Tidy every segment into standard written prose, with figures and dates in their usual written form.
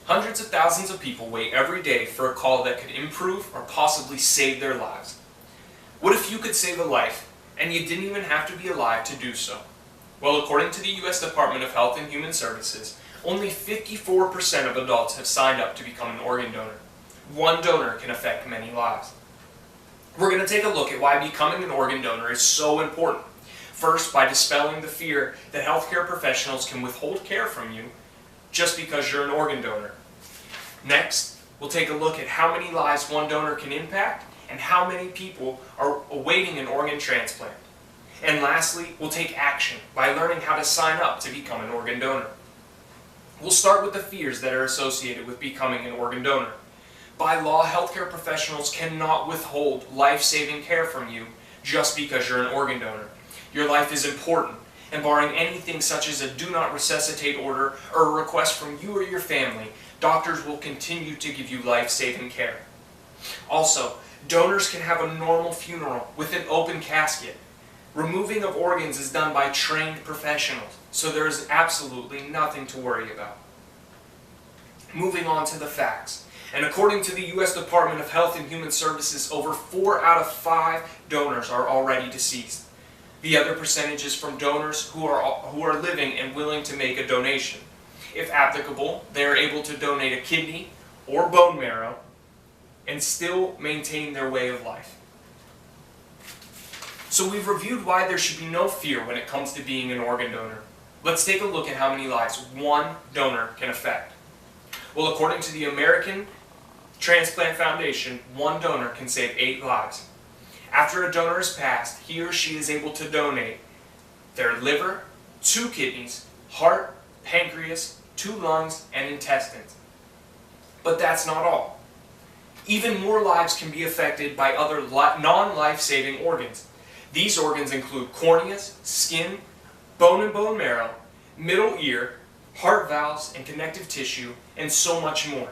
Hundreds of thousands of people wait every day for a call that could improve or possibly save their lives. What if you could save a life and you didn't even have to be alive to do so? Well, according to the U.S. Department of Health and Human Services, only 54% of adults have signed up to become an organ donor. One donor can affect many lives. We're going to take a look at why becoming an organ donor is so important. First, by dispelling the fear that healthcare professionals can withhold care from you just because you're an organ donor. Next, we'll take a look at how many lives one donor can impact and how many people are awaiting an organ transplant. And lastly, we'll take action by learning how to sign up to become an organ donor. We'll start with the fears that are associated with becoming an organ donor. By law, healthcare professionals cannot withhold life-saving care from you just because you're an organ donor. Your life is important, and barring anything such as a do not resuscitate order or a request from you or your family, doctors will continue to give you life-saving care. Also, donors can have a normal funeral with an open casket. Removing of organs is done by trained professionals, so there is absolutely nothing to worry about. Moving on to the facts. And according to the U.S. Department of Health and Human Services, over 4 out of 5 donors are already deceased. The other percentage is from donors who are living and willing to make a donation. If applicable, they are able to donate a kidney or bone marrow and still maintain their way of life. So we've reviewed why there should be no fear when it comes to being an organ donor. Let's take a look at how many lives one donor can affect. Well, according to the American Transplant Foundation, one donor can save 8 lives. After a donor is passed, he or she is able to donate their liver, 2 kidneys, heart, pancreas, 2 lungs, and intestines. But that's not all. Even more lives can be affected by other non-life-saving organs. These organs include corneas, skin, bone and bone marrow, middle ear, heart valves and connective tissue, and so much more.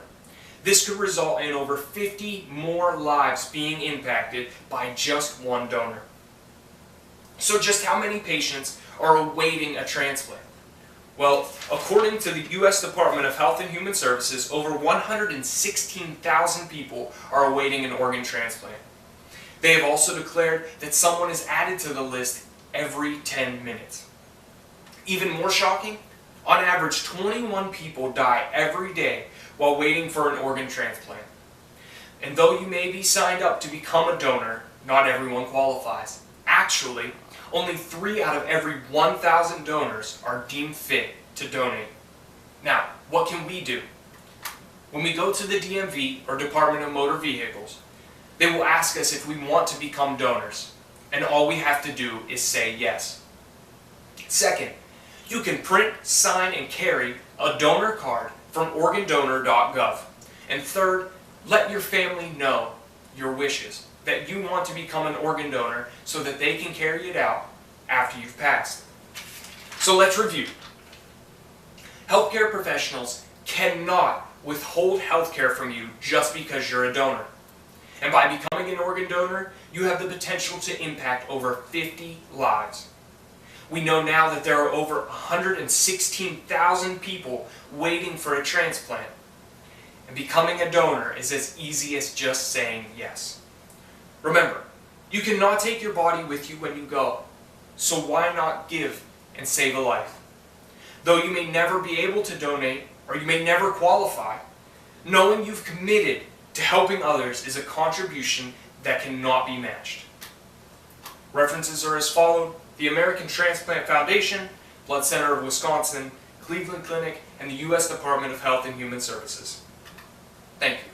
This could result in over 50 more lives being impacted by just one donor. So just how many patients are awaiting a transplant? Well, according to the U.S. Department of Health and Human Services, over 116,000 people are awaiting an organ transplant. They have also declared that someone is added to the list every 10 minutes. Even more shocking, on average 21 people die every day while waiting for an organ transplant. And though you may be signed up to become a donor, not everyone qualifies. Actually, only 3 out of every 1,000 donors are deemed fit to donate. Now, what can we do? When we go to the DMV or Department of Motor Vehicles, they will ask us if we want to become donors, and all we have to do is say yes. Second, you can print, sign, and carry a donor card from organdonor.gov. And third, let your family know your wishes, that you want to become an organ donor so that they can carry it out after you've passed. So let's review. Healthcare professionals cannot withhold healthcare from you just because you're a donor. And by becoming an organ donor, you have the potential to impact over 50 lives. We know now that there are over 116,000 people waiting for a transplant. And becoming a donor is as easy as just saying yes. Remember, you cannot take your body with you when you go, so why not give and save a life? Though you may never be able to donate, or you may never qualify, knowing you've committed to helping others is a contribution that cannot be matched. References are as followed: the American Transplant Foundation, Blood Center of Wisconsin, Cleveland Clinic, and the U.S. Department of Health and Human Services. Thank you.